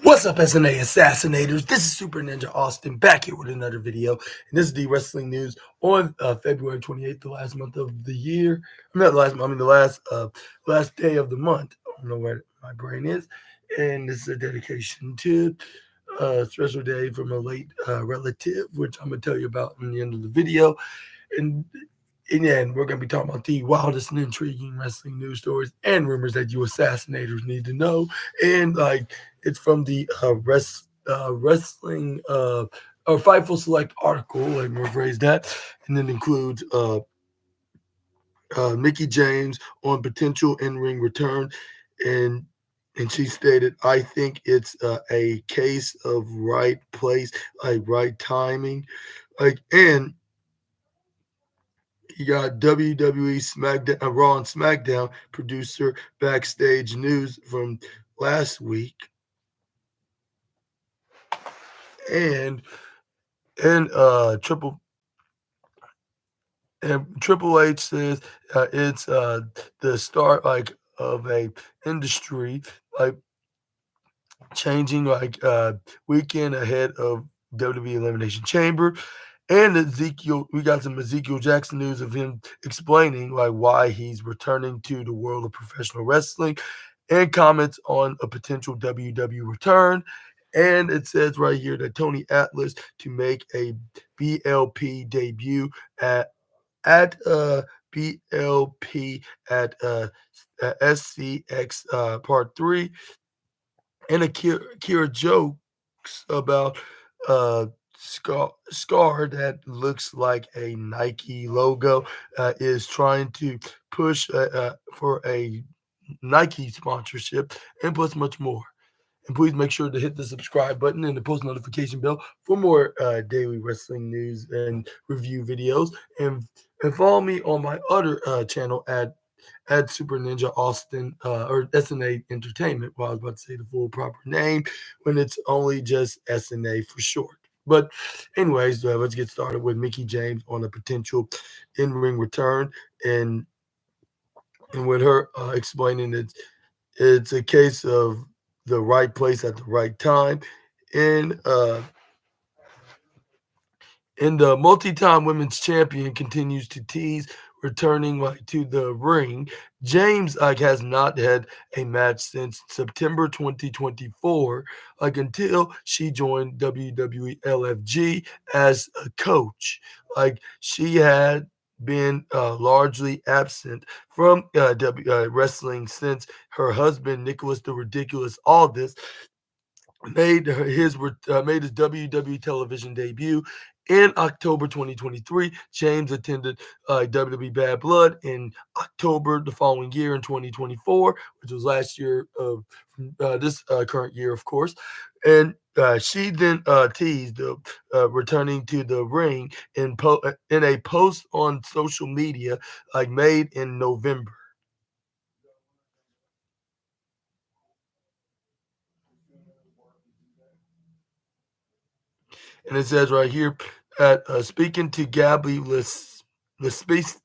What's up, SNA Assassinators? This is Super Ninja Austin back here with another video. And this is the wrestling news on February 28th, the last month of the year. Not the last month, I mean the last day of the month. I don't know where my brain is. And this is a dedication to a special day from a late relative, which I'm going to tell you about in the end of the video. And then we're going to be talking about the wildest and intriguing wrestling news stories and rumors that you assassinators need to know. And it's from the wrestling or Fightful Select article, let me rephrase that, and then includes Mickie James on potential in-ring return, and she stated, "I think it's a case of right place, like right timing, and." You got WWE SmackDown, Raw and SmackDown producer backstage news from last week, and Triple H says it's the start of a industry changing weekend ahead of WWE Elimination Chamber. And we got some Ezekiel Jackson news of him explaining why he's returning to the world of professional wrestling, and comments on a potential WWE return. And it says right here that Tony Atlas to make a BLP debut at BLP at SCX Part 3. And Akira jokes about scar that looks like a Nike logo, is trying to push for a Nike sponsorship, and plus much more. And please make sure to hit the subscribe button and the post notification bell for more daily wrestling news and review videos. And follow me on my other channel at Super Ninja Austin or SNA Entertainment. Well, I was about to say the full proper name when it's only just SNA for short. But anyways, let's get started with Mickie James on a potential in-ring return, and with her explaining it's a case of the right place at the right time. And the multi-time women's champion continues to tease returning to the ring. James has not had a match since September 2024, until she joined WWE LFG as a coach. She had been largely absent from wrestling since her husband Nicholas the Ridiculous Aldis made his WWE television debut in October 2023. James attended WWE Bad Blood in October the following year in 2024, which was last year of this current year, of course. And she then teased returning to the ring in a post on social media made in November. And it says right here, at speaking to Gabby Laspisa,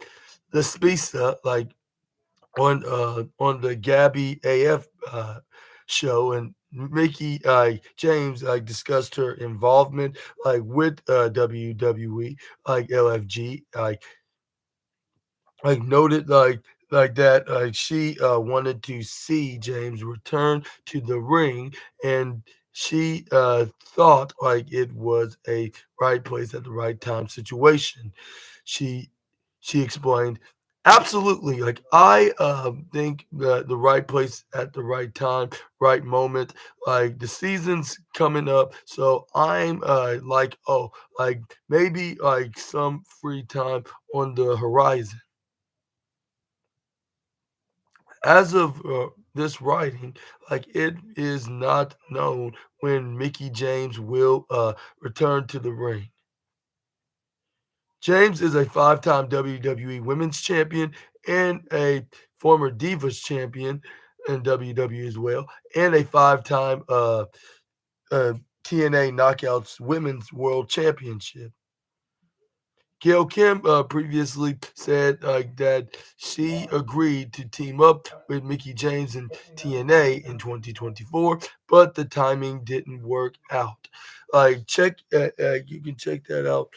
on the Gabby AF show, and Mickie James discussed her involvement with WWE LFG, noted that she wanted to see James return to the ring, and she thought it was a right place at the right time situation. She she explained, absolutely, I think that the right place at the right time, right moment. The season's coming up, so I'm oh, maybe some free time on the horizon. As of this writing, it is not known when Mickie James will return to the ring. James is a five-time WWE Women's Champion and a former Divas Champion in WWE as well, and a five-time TNA Knockouts Women's World Championship. Gail Kim previously said that she agreed to team up with Mickey James and TNA in 2024, but the timing didn't work out. You can check that out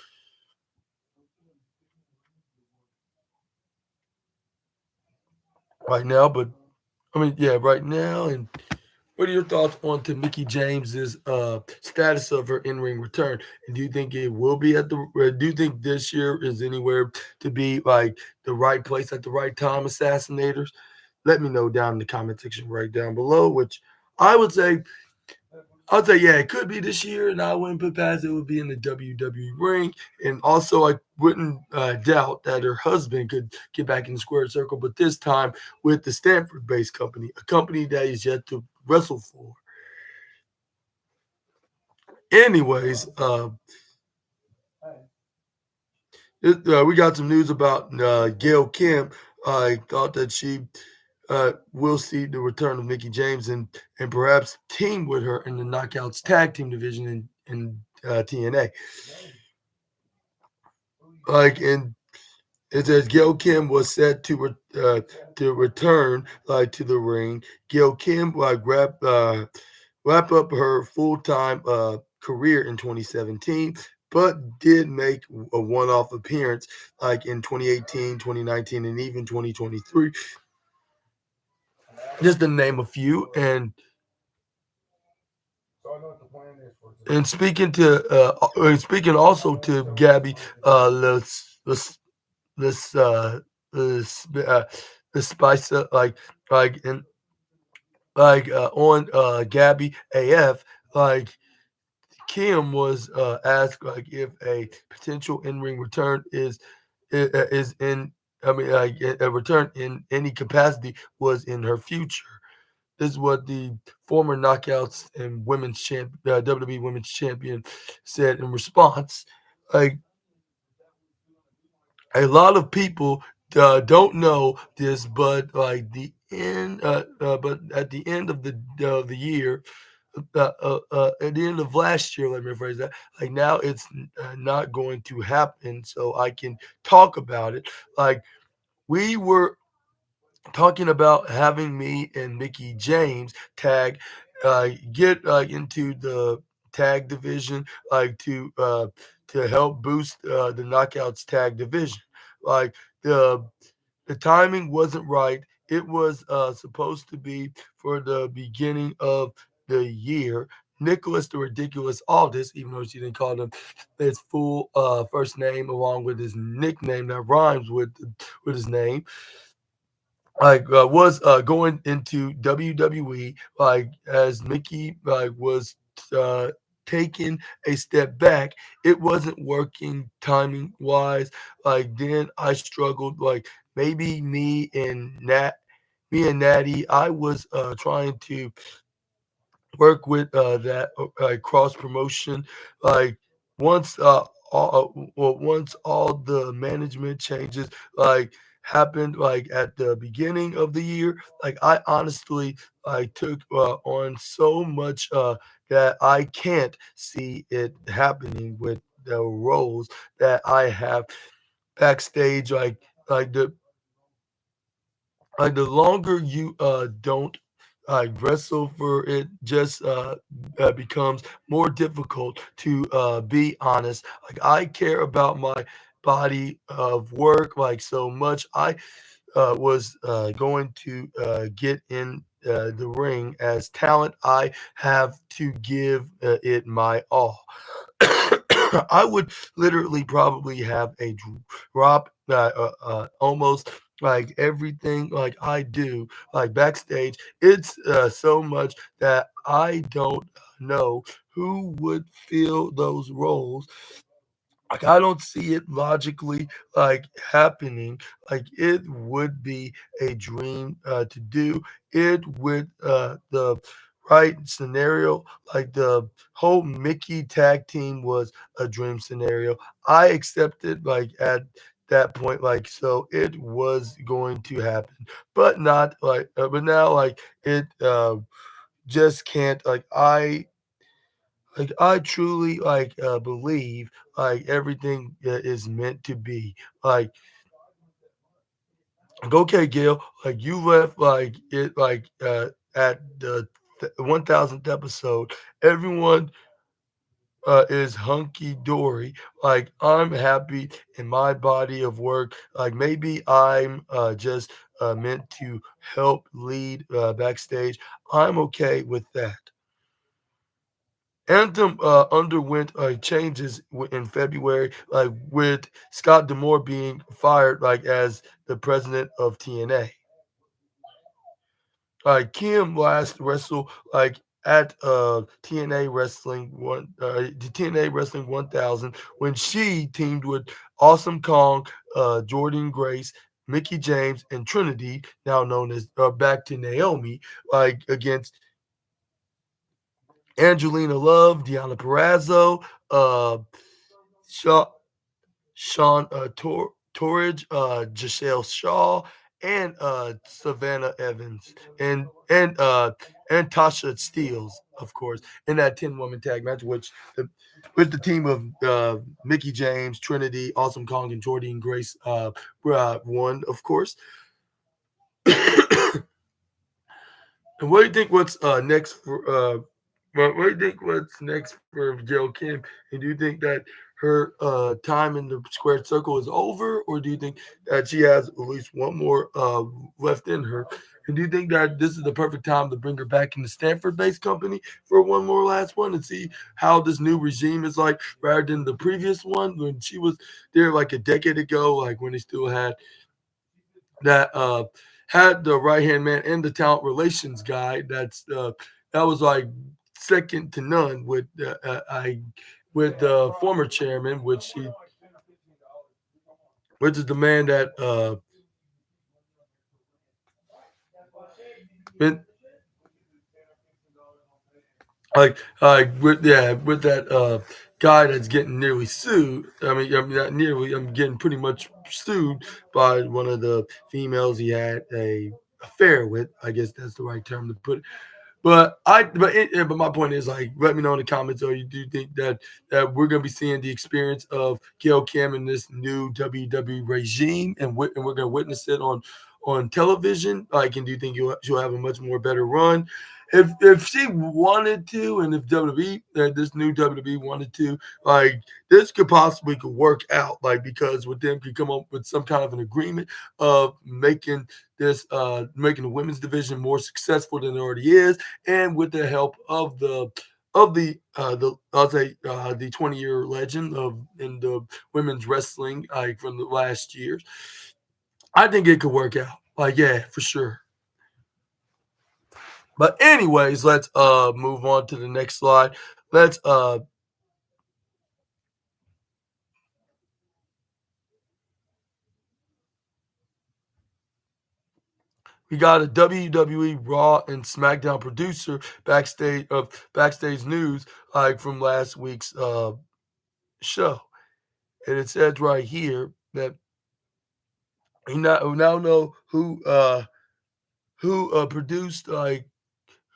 right now. But I mean, yeah, right now. And what are your thoughts on to Mickey James's status of her in-ring return? And do you think it will be at the? Or do you think this year is anywhere to be like the right place at the right time? Assassinators. Let me know down in the comment section right down below. Which I would say, I'd say, yeah, it could be this year, and I wouldn't put past it would be in the WWE ring. And also, I wouldn't doubt that her husband could get back in the square circle, but this time with the Stanford-based company, a company that is yet to wrestle for. Anyways, we got some news about Gail Kim. I thought that she will see the return of Mickey James and perhaps team with her in the Knockouts tag team division in TNA. And it says Gail Kim was set to return to the ring. Gail Kim wrap up her full time career in 2017, but did make a one off appearance in 2018, 2019, and even 2023, just to name a few. And speaking also to Gabby, let's let's let's spice up and on Gabby AF, like Kim was asked if a potential in-ring return is in. I mean, a return in any capacity was in her future. This is what the former Knockouts and WWE Women's Champion said in response. Like a lot of people don't know this, but but at the end of the year, at the end of last year, let me rephrase that. Like now, it's not going to happen, so I can talk about it. Like we were talking about having me and Mickey James get into the tag division, to help boost the Knockouts tag division. Like the the timing wasn't right. It was supposed to be for the beginning of the year. Nicholas the Ridiculous Aldis, even though she didn't call him his full first name, along with his nickname that rhymes with his name, was going into WWE, as Mickey was uh, taking a step back. It wasn't working timing wise. Then I struggled. Maybe me and Natty, I was trying to work with that cross promotion. Like once once all the management changes happened at the beginning of the year, I honestly took on so much that I can't see it happening with the roles that I have backstage. The the longer you don't wrestle for it, just becomes more difficult to be honest. I care about my body of work so much. I was going to get in the ring as talent. I have to give it my all. I would literally probably have a drop almost everything I do backstage. It's so much that I don't know who would fill those roles. I don't see it logically happening. It would be a dream to do it with the right scenario. The whole Mickey tag team was a dream scenario. I accepted at that point, so it was going to happen, but not but now it just can't. Like I truly believe like everything is meant to be. Like okay, Gail, like you left at the 1000th episode. Everyone is hunky dory. Like I'm happy in my body of work. Like maybe I'm just meant to help lead backstage. I'm okay with that. Anthem underwent changes in February, like with Scott Demore being fired, like as the president of TNA. Kim last wrestled like at TNA Wrestling 1000 when she teamed with Awesome Kong, Jordan Grace, Mickey James, and Trinity, now known as back to Naomi, like against Angelina Love, Deanna Perrazzo, Shaw, Sean Torridge, Giselle Shaw, and Savannah Evans, and Tasha Steeles, of course, in that 10-woman tag match, which with the team of Mickey James, Trinity, Awesome Kong, and Jordan Grace won, of course. And what do you think? What's next for? What do you think? What's next for Gail Kim? And do you think that her time in the squared circle is over, or do you think that she has at least one more left in her? And do you think that this is the perfect time to bring her back in the Stanford-based company for one more last one and see how this new regime is like, rather than the previous one when she was there like a decade ago, like when they still that had the right hand man and the talent relations guy. That was like second to none with the former chairman, which is the man that been with that guy that's getting nearly sued. I mean not nearly. I'm getting pretty much sued by one of the females he had a affair with. I guess that's the right term to put it. But my point is, like, let me know in the comments. Or you do think that we're gonna be seeing the experience of Gail Kim in this new WWE regime, and we're gonna witness it on television? Like, and do you think she'll have a much more better run? If she wanted to, and if this new WWE wanted to, like this could work out, like because with them could come up with some kind of an agreement of making the women's division more successful than it already is, and with the help of the I'll say the 20-year legend of in the women's wrestling, like from the last years, I think it could work out. Like yeah, for sure. But anyways, let's move on to the next slide. Let's We got a WWE Raw and SmackDown producer backstage news like from last week's show, and it says right here that we now know who produced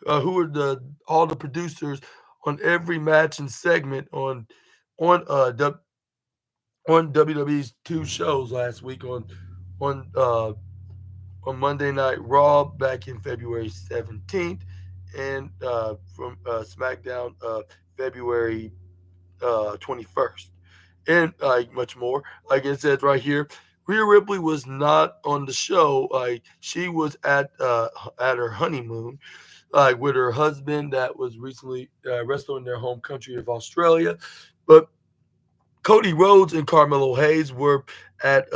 who are the all the producers on every match and segment on on WWE's two shows last week on uh on Monday Night Raw back in February 17th, and from SmackDown February 21st, and much more. Like it says right here, Rhea Ripley was not on the show. Like she was at her honeymoon, like with her husband that was recently wrestling in their home country of Australia. But Cody Rhodes and Carmelo Hayes were at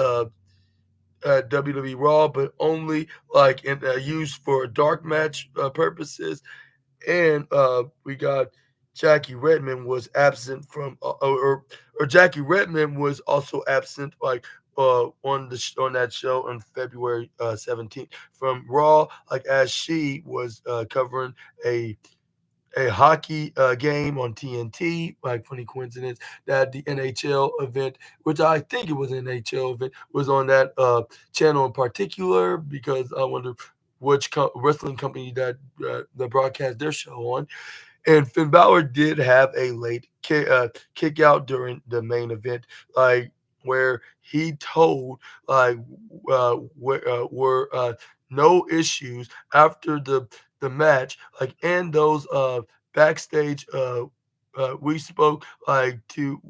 WWE Raw, but only like used for dark match purposes. And we got Jackie Redmond was absent from, or Jackie Redmond was also absent, like on that show on February 17th from Raw, like as she was covering a hockey game on TNT. Like funny coincidence that the NHL event, which I think it was an NHL event, was on that channel in particular because I wonder which wrestling company that broadcast their show on. And Finn Balor did have a late kick out during the main event, like where he told like were no issues after the match, like and those backstage we spoke like to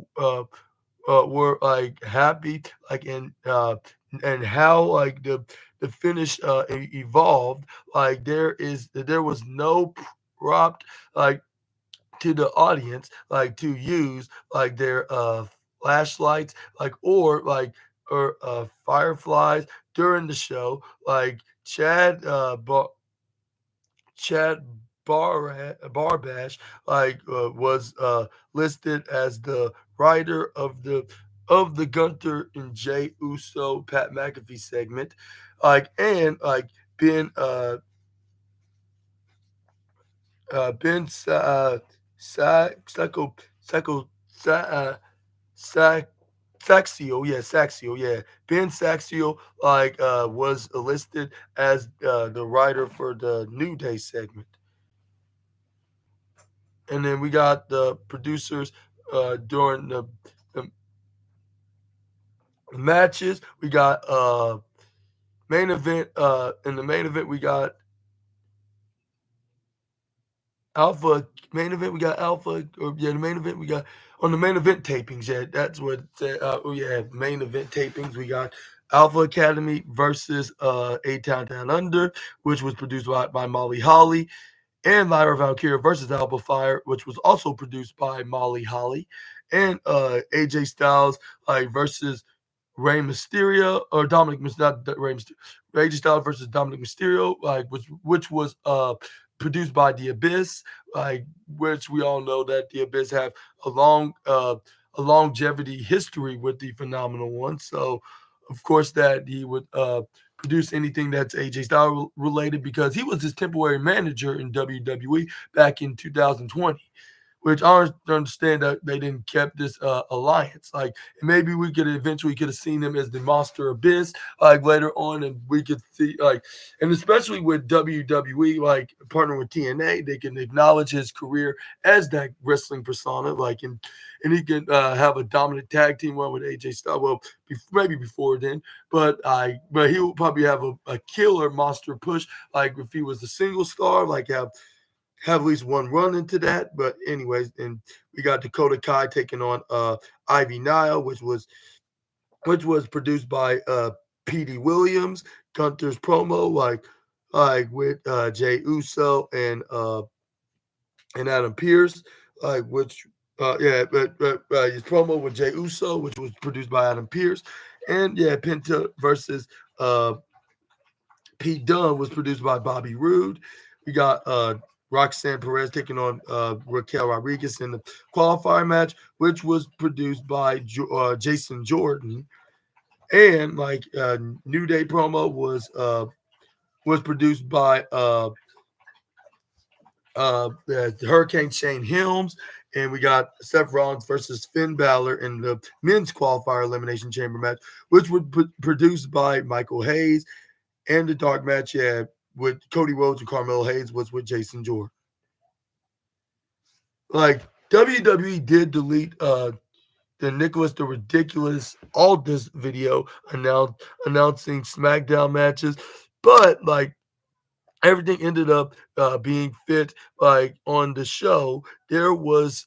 were like happy like and how like the finish evolved, like there was no prompt like to the audience like to use like their flashlights like or fireflies during the show, like Chad Barbash like was listed as the writer of the Gunter and Jay Uso Pat McAfee segment, like and like Ben Ben Psycho Psycho Sac Saxio, yeah, Saxio, yeah. Ben Saxio like was listed as the writer for the New Day segment. And then we got the producers during the matches. We got main event in the main event we got Alpha main event we got Alpha or yeah the main event we got on the main event tapings, yeah, that's what it said. Oh yeah, main event tapings we got Alpha Academy versus A Town Down Under, which was produced by Molly Holly, and Lyra Valkyria versus Alba Fire, which was also produced by Molly Holly, and AJ Styles like versus Rey Mysterio or not Rey Mysterio, AJ Styles versus Dominic Mysterio, like which was produced by The Abyss, like which we all know that The Abyss have a long a longevity history with the Phenomenal One. So of course that he would produce anything that's AJ Styles related because he was his temporary manager in WWE back in 2020, which I don't understand that they didn't kept this alliance. Like maybe we could eventually could have seen him as the Monster Abyss like later on, and we could see like, and especially with WWE like partnering with TNA, they can acknowledge his career as that wrestling persona, like and he can have a dominant tag team one with AJ Styles. Well, maybe before then, but he will probably have a killer monster push like if he was a single star, like have at least one run into that. But anyways, and we got Dakota Kai taking on Ivy Nile, which was produced by PD Williams. Gunter's promo like with Jay Uso and Adam Pierce, like which yeah, but his promo with Jay Uso, which was produced by Adam Pierce, and yeah, Penta versus Pete Dunne was produced by Bobby Roode. We got Roxanne Perez taking on Raquel Rodriguez in the qualifier match, which was produced by Jason Jordan. And like New Day promo was produced by Hurricane Shane Helms. And we got Seth Rollins versus Finn Balor in the men's qualifier elimination chamber match, which was produced by Michael Hayes. And the dark match, yeah, with Cody Rhodes and Carmelo Hayes was with Jason Jordan. Like WWE did delete the Nicholas the Ridiculous Aldis video announcing SmackDown matches, but like everything ended up being fit like on the show. There was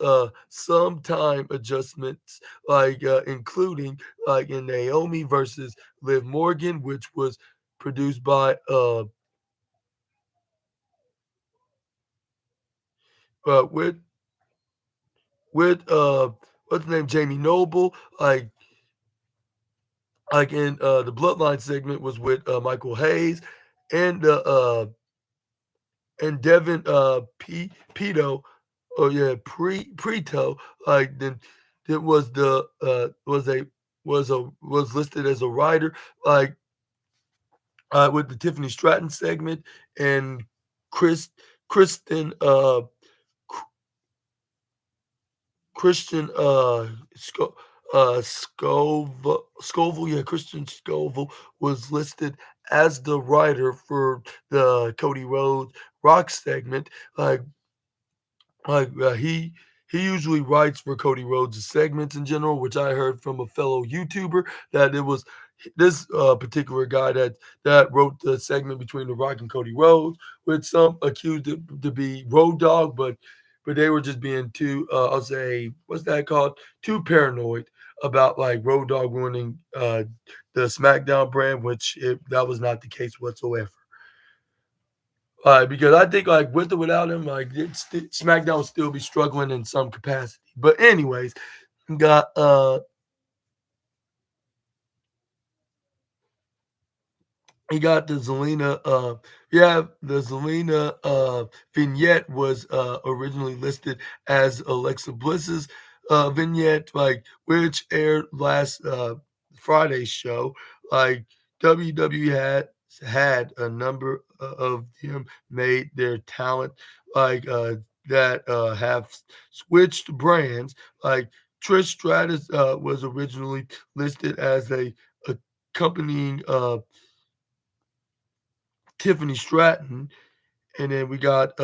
some time adjustments like including like in Naomi versus Liv Morgan, which was produced by uh with with what's the name, Jamie Noble, like in the Bloodline segment was with Michael Hayes and and Devin Pito, oh yeah, Preto, like then it was the was listed as a writer, like with the Tiffany Stratton segment, and Chris Kristen Christian Scoville, yeah, Christian Scoville was listed as the writer for the Cody Rhodes Rock segment. Like Like he usually writes for Cody Rhodes' segments in general, which I heard from a fellow YouTuber that it was this particular guy that wrote the segment between The Rock and Cody Rhodes, which some accused it to be Road Dogg, but they were just being too I'll say what's that called? Too paranoid about like Road Dogg ruining the SmackDown brand, which that was not the case whatsoever. Because I think like with or without him, like SmackDown would still be struggling in some capacity. But anyways, got he got the Zelina yeah, the Zelina vignette was originally listed as Alexa Bliss's vignette, like which aired last Friday's show. Like WWE had a number of them made their talent like that have switched brands. Like Trish Stratus was originally listed as a accompanying Tiffany Stratton, and then we got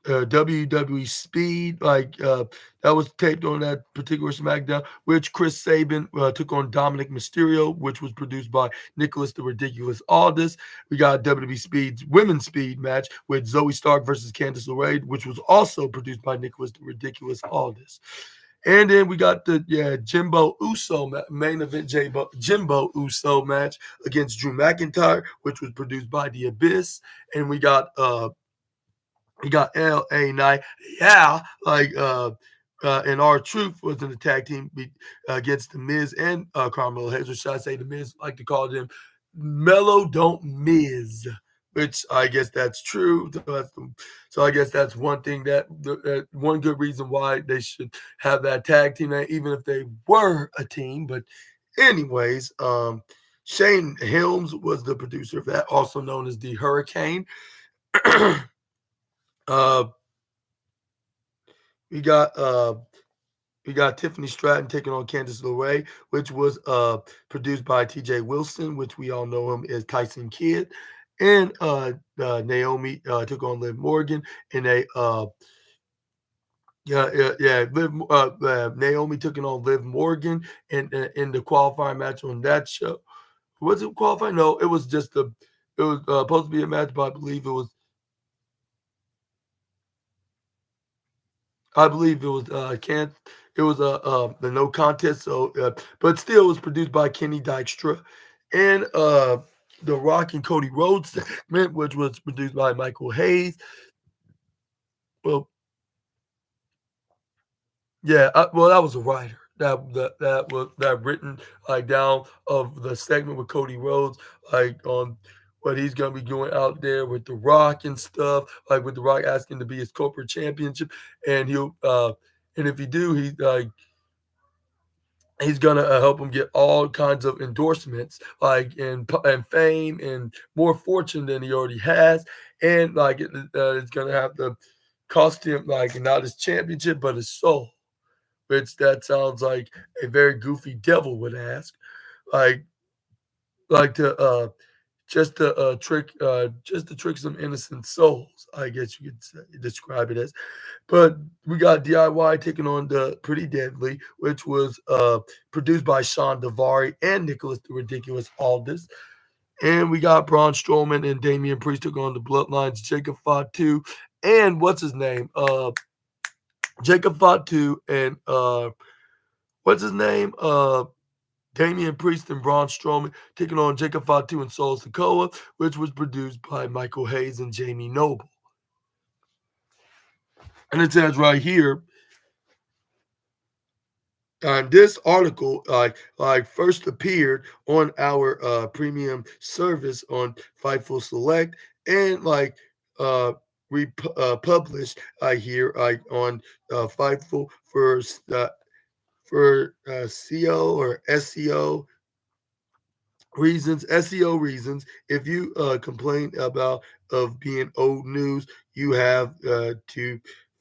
WWE Speed, like that was taped on that particular SmackDown, which Chris Sabin took on Dominic Mysterio, which was produced by Nicholas the Ridiculous Aldis. We got WWE Speed's Women's Speed match with Zoe Stark versus Candice LeRae, which was also produced by Nicholas the Ridiculous Aldis. And then we got the Jimbo Uso main event Jimbo Uso match against Drew McIntyre, which was produced by The Abyss. And we got LA Knight, yeah, like and our Truth was in the tag team against the Miz and Carmelo Hayes, or should I say the Miz like to call them Mellow Don't Miz, which I guess that's true. So I guess that's one thing that one good reason why they should have that tag team, even if they were a team. But anyways, Shane Helms was the producer of that, also known as the Hurricane. uh, we got Tiffany Stratton taking on Candice LeRae, which was produced by TJ Wilson, which we all know him as Tyson Kidd. And Naomi took on Liv Morgan in a Naomi took on Liv Morgan in the qualifying match on that show. Was it qualifying? No, it was just it was supposed to be a match, but I believe it was can't. It was the no contest. So, but still, it was produced by Kenny Dykstra, and the Rock and Cody Rhodes segment, which was produced by Michael Hayes. Well, yeah, well, that was a writer that was that written like down of the segment with Cody Rhodes, like on what he's gonna be doing out there with the Rock and stuff, like with the Rock asking to be his corporate championship, and and if he do, he's gonna help him get all kinds of endorsements, like and fame and more fortune than he already has, and like it's gonna have to cost him like not his championship but his soul, which that sounds like a very goofy devil would ask, like to just to trick some innocent souls, I guess you could describe it as. But we got DIY taking on the Pretty Deadly, which was produced by Sean Davari and Nicholas the Ridiculous Aldis. And we got Braun Strowman and Damian Priest took on the Bloodlines, Jacob Fatu, and what's his name? Jacob Fatu and what's his name? Damian Priest and Braun Strowman taking on Jacob Fatu and Solo Sikoa, which was produced by Michael Hayes and Jamie Noble. And it says right here, and this article first appeared on our premium service on Fightful Select, and published here on Fightful for SEO or SEO reasons. If you complain about of being old news, you have to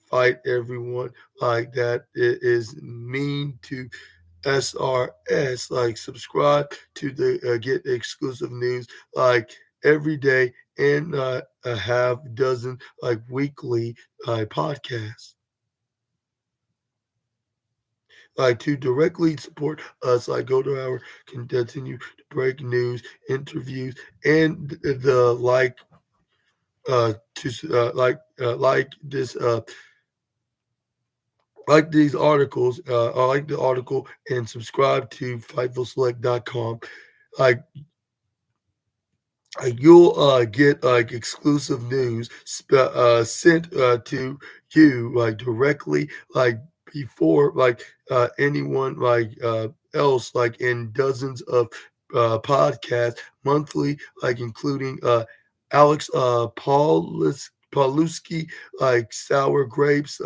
fight everyone like that. It is mean to SRS. Like subscribe to the get exclusive news like every day and a half dozen like weekly podcasts. Like to directly support us, like go to our continue to break news, interviews, and the to like this like these articles, I like the article and subscribe to fightfulselect.com. Like you'll get like exclusive news sent to you like directly like before like anyone like else like in dozens of podcasts monthly like including Alex Paluski like Sour Grapes,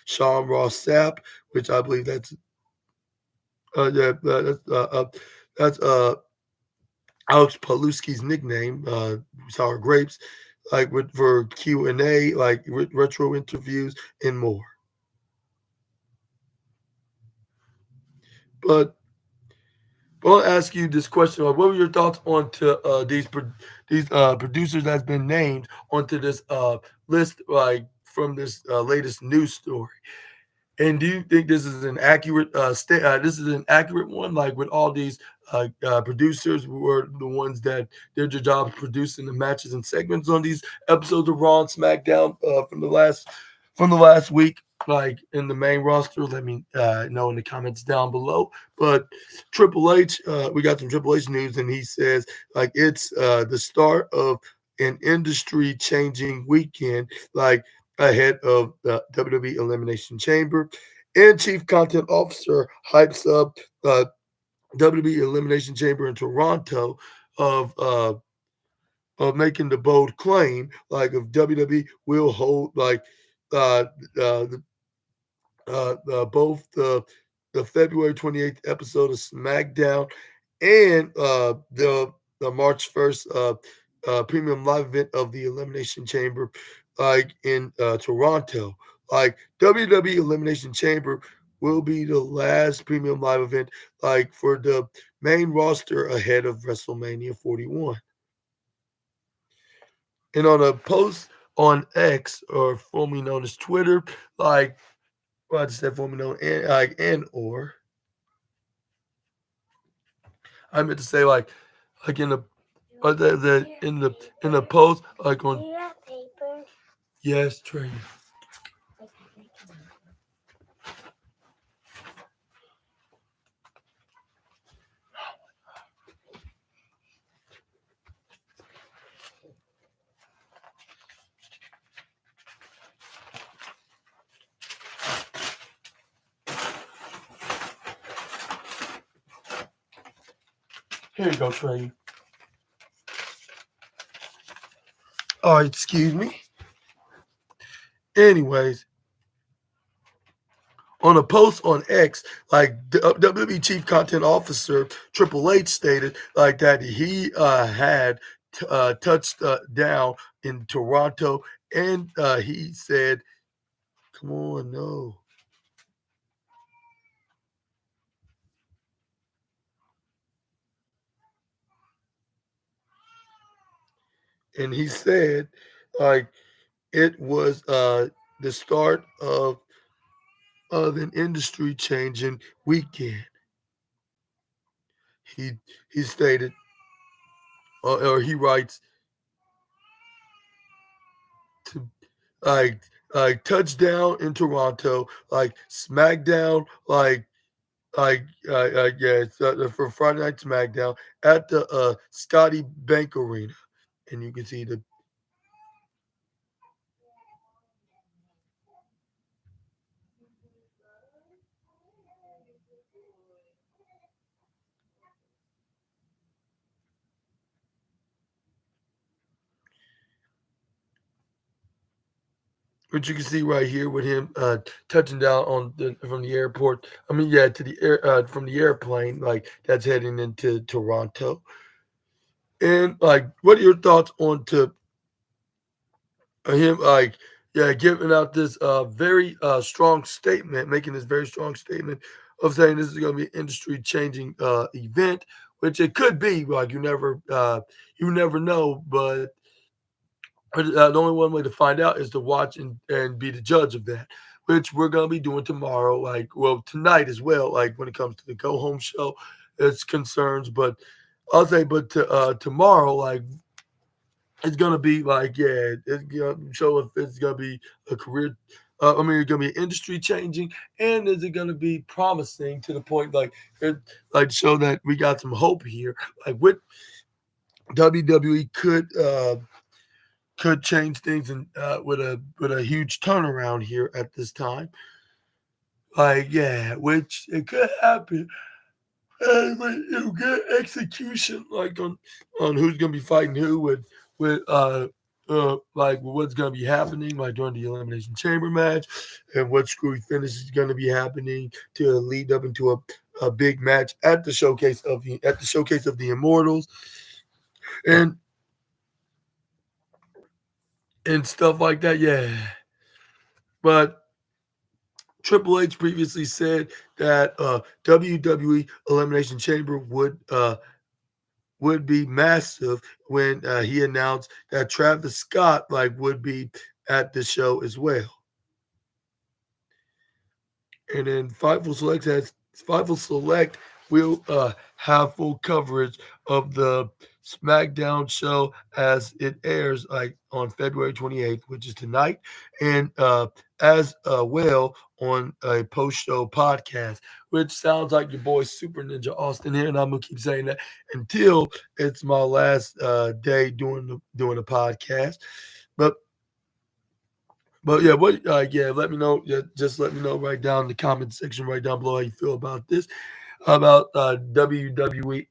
Sean Ross Sapp, which I believe that's Alex Paluski's nickname, Sour Grapes, like for Q&A, like retro interviews and more. But I'll ask you this question: like, what were your thoughts on to these producers that's been named onto this list, like from this latest news story? And do you think this is an accurate this is an accurate one? Like with all these producers who were the ones that did their job producing the matches and segments on these episodes of Raw and SmackDown from the last week, like in the main roster. Let me know in the comments down below. But Triple H, we got some Triple H news, and he says like it's the start of an industry changing weekend. Like ahead of the WWE Elimination Chamber. And Chief Content Officer hypes up WWE Elimination Chamber in Toronto of uh, of making the bold claim like if WWE will hold like uh, the both the February 28th episode of SmackDown and the March 1st premium live event of the Elimination Chamber, like in Toronto. Like WWE Elimination Chamber will be the last premium live event, like for the main roster ahead of WrestleMania 41. And on a post on X, or formerly known as Twitter, like well, I just said formerly known and like and or I meant to say like in the in the post like on yes Trey. Here you go, Trey. All right, excuse me. Anyways, on a post on X, like WWE Chief Content Officer Triple H stated like that he had touched down in Toronto, and he said, "Come on, no." And he said, like it was the start of an industry changing weekend. He he stated, or he writes, to like touchdown in Toronto, like SmackDown, yeah, it's, for Friday Night SmackDown at the Scotty Bank Arena, and you can see the. Which you can see right here with him touching down on from the airport. I mean, yeah, to the air from the airplane, like that's heading into Toronto. And like, what are your thoughts on to him? Like, yeah, giving out this very strong statement, making this very strong statement of saying this is going to be an industry changing event, which it could be. Like, you never know, but The only one way to find out is to watch and be the judge of that, which we're gonna be doing tomorrow. Like, well, tonight as well. Like when it comes to the go home show, it's concerns, but I'll say, but tomorrow, like it's gonna be like, yeah, it's gonna show if it's gonna be a career. I mean, it's gonna be industry changing, and is it gonna be promising to the point like show that we got some hope here, like with WWE could change things and with a huge turnaround here at this time. Like, yeah, which it could happen. And like, it'll get execution like on who's gonna be fighting who with like what's gonna be happening like during the elimination chamber match and what screwy finish is gonna be happening to lead up into a big match at the showcase of the Immortals and and stuff like that. Yeah, but Triple H previously said that WWE Elimination Chamber would be massive when he announced that Travis Scott like would be at the show as well. And then Fightful Select will have full coverage of the SmackDown show as it airs like on February 28th, which is tonight, and as well on a post-show podcast, which sounds like your boy Super Ninja Austin here, and I'm gonna keep saying that until it's my last day doing the podcast. But yeah, let me know. Yeah, just let me know right down in the comment section right down below how you feel about this, about WWE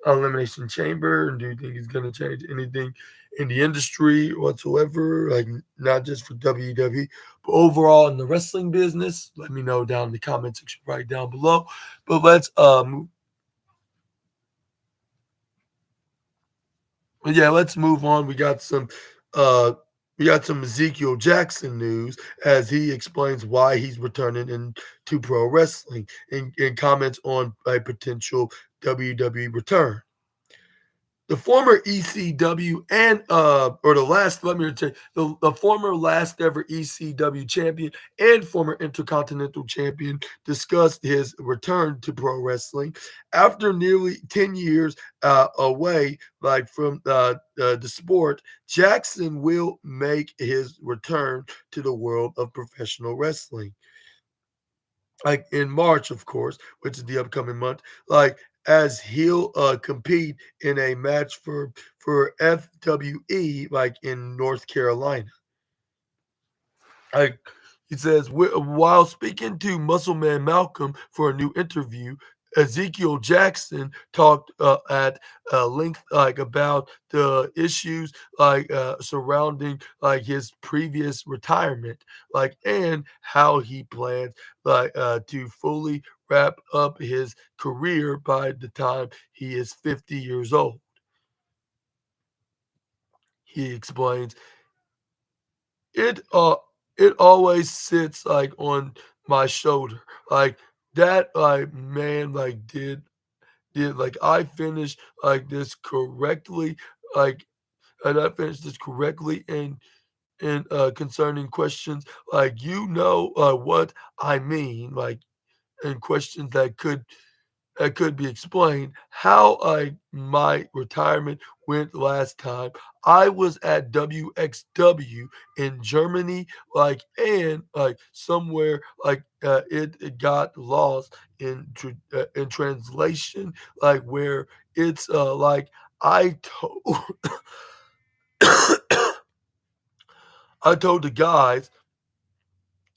Elimination Chamber, and do you think it's gonna change anything in the industry whatsoever? Like not just for WWE, but overall in the wrestling business. Let me know down in the comment section right down below. But let's move on. Uh we got some Ezekiel Jackson news as he explains why he's returning into pro wrestling and comments on a potential WWE return. The former ECW and or the last let me tell you, the former last ever ECW champion and former Intercontinental champion discussed his return to pro wrestling after nearly 10 years away like from the sport. Jackson will make his return to the world of professional wrestling like in March, of course, which is the upcoming month, like as he'll compete in a match for FWE, like in North Carolina. Like he says, while speaking to Muscle Man Malcolm for a new interview, Ezekiel Jackson talked at length like about the issues like surrounding like his previous retirement, like and how he plans like to fully wrap up his career by the time he is 50 years old. He explains it it always sits like on my shoulder. Like that like man like did like I finished like this correctly like and I finished this correctly and concerning questions like what I mean like and questions that could be explained how my retirement went last time. I was at WXW in Germany, like and like somewhere like it got lost in translation, like where it's like I told I told the guys,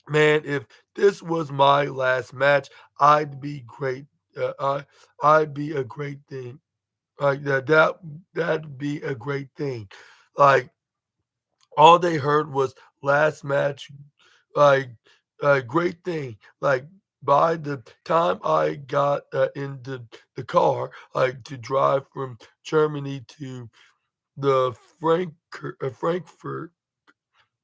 man, if this was my last match, I'd be great. I'd be a great thing. Like that'd be a great thing. Like all they heard was last match, like a great thing. Like by the time I got into the car, like to drive from Germany to the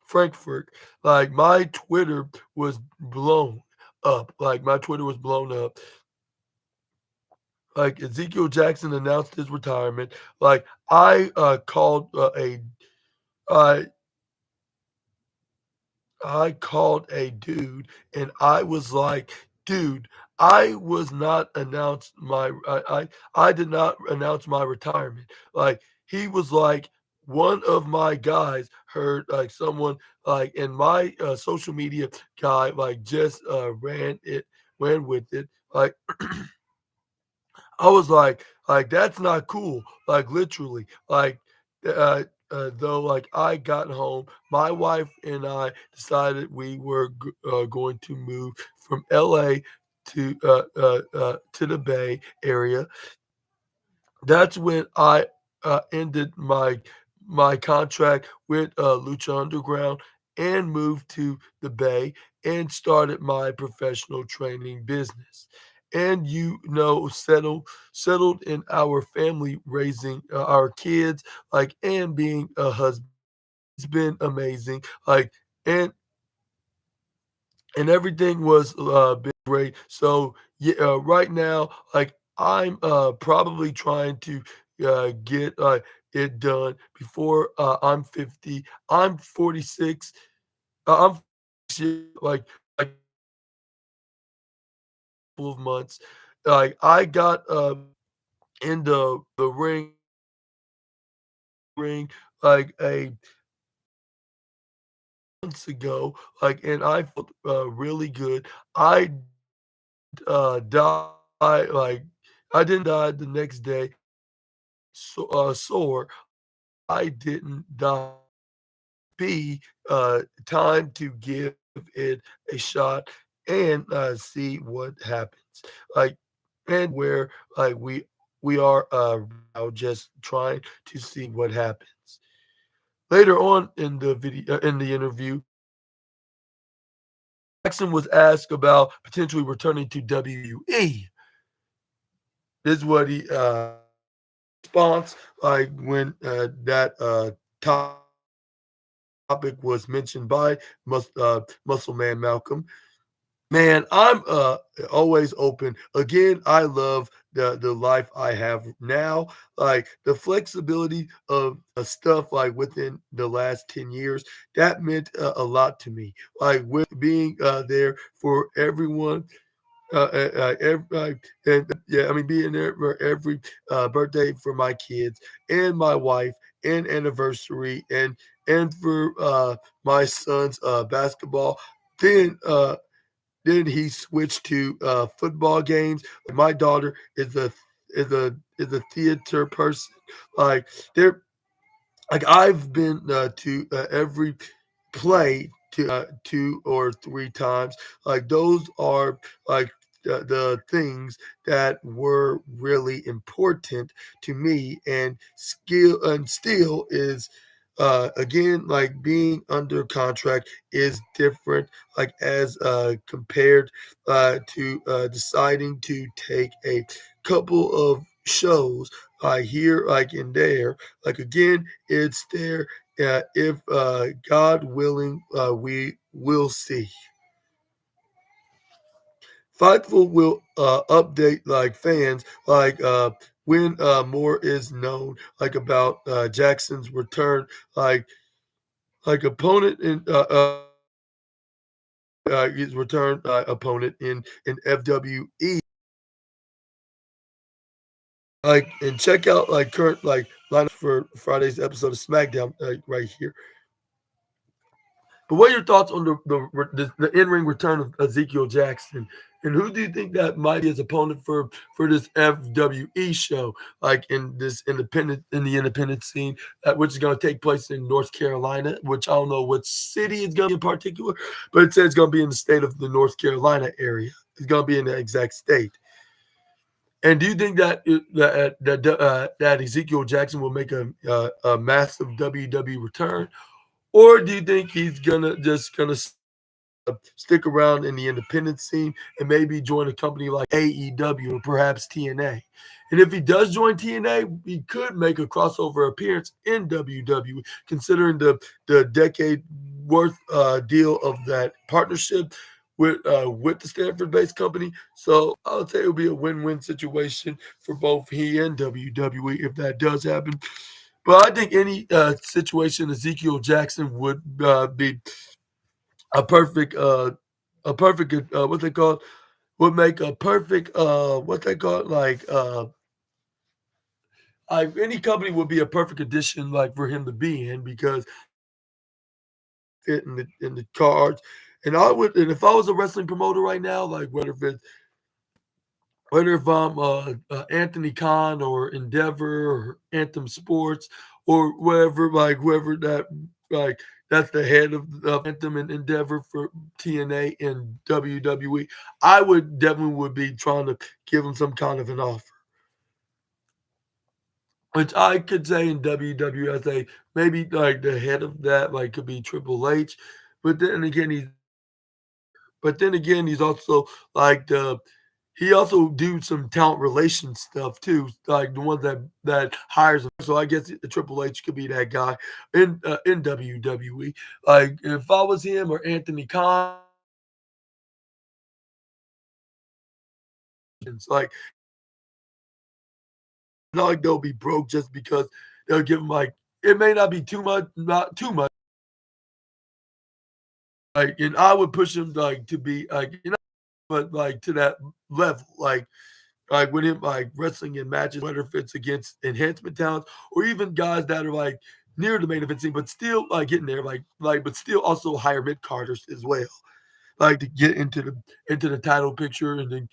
Frankfurt, like my Twitter was blown up. Like my Twitter was blown up. Like Ezekiel Jackson announced his retirement. Like I called a I I called a dude and I was like, "Dude, I was not announced my I did not announce my retirement." Like, he was like, one of my guys heard, like, someone, like, and my, social media guy, like, just, ran with it. Like, I was like, "That's not cool," like, literally, like, though, like, I got home, my wife and I decided we were going to move from LA to the Bay Area. That's when I, ended my contract with, Lucha Underground and moved to the Bay and started my professional training business. And, settled in our family, raising, our kids, like, and being a husband. It's been amazing, like, and and everything was, been great. So, yeah, right now, like, I'm, probably trying to, get, it done before, I'm 50. I'm 46. I'm like couple of months. Like, I got, in the ring, like, a months ago, like, and I felt, really good. I, die like, I didn't die the next day, sore. I didn't die. B, time to give it a shot and, see what happens. Like, and where, like, we are, now just trying to see what happens. Later on in the interview, Jackson was asked about potentially returning to WWE. This is what he, response, like, when, that, topic was mentioned by Muscle Man Malcolm. Man, I'm, always open. Again, I love the life I have now, like, the flexibility of, stuff, like, within the last 10 years, that meant a lot to me, like, with being, there for everyone, and yeah, I mean, being there for every, birthday for my kids and my wife and anniversary and for, my son's, basketball. Then, then he switched to, football games. My daughter is a theater person. Like, they're like, I've been, to, every play 2 or 3 times. Like, those are, like, the things that were really important to me, and skill and still is, again, like, being under contract is different, like, as, compared, to, deciding to take a couple of shows, here, like, and there. Like, again, it's there, if, God willing, we will see. Fightful will, update, like, fans, like, when, more is known, like, about, Jackson's return, opponent in, his return, opponent in FWE. Like, and check out, like, current, like, lineup for Friday's episode of SmackDown, right here. But what are your thoughts on the in ring return of Ezekiel Jackson, and who do you think that might be his opponent for this FWE show, like, in the independent scene, which is going to take place in North Carolina, which I don't know what city it's going to be in particular, but it says it's going to be in the state of the North Carolina area. It's going to be in the exact state. And do you think that Ezekiel Jackson will make a massive WWE return, or do you think he's gonna stick around in the independent scene and maybe join a company like AEW or perhaps TNA? And if he does join TNA, he could make a crossover appearance in WWE, considering the decade worth deal of that partnership with the Stanford-based company. So I would say it would be a win-win situation for both he and WWE if that does happen. But I think any situation Ezekiel Jackson would be a perfect what they call would make a perfect what they call like any company would be a perfect addition like for him to be in because fit in the cards. And if I was a wrestling promoter right now, like whether if I'm Anthony Khan or Endeavor or Anthem Sports or wherever, like whoever that like that's the head of Anthem and Endeavor for TNA and WWE, I would definitely would be trying to give him some kind of an offer. Which I could say in WWE, I say maybe like the head of that like could be Triple H, but then again he's also like the he also do some talent relation stuff too, like the ones that hires him. So I guess Triple H could be that guy in WWE. Like if I was him or Anthony Khan, it's like not like they'll be broke just because they'll give him like it may not be too much, not too much. Like and I would push him like to be like but like to that level, like with him like wrestling in matches, whether if it's against enhancement talents or even guys that are like near the main event scene, but still like getting there, but still also higher mid carders as well, like to get into the title picture and then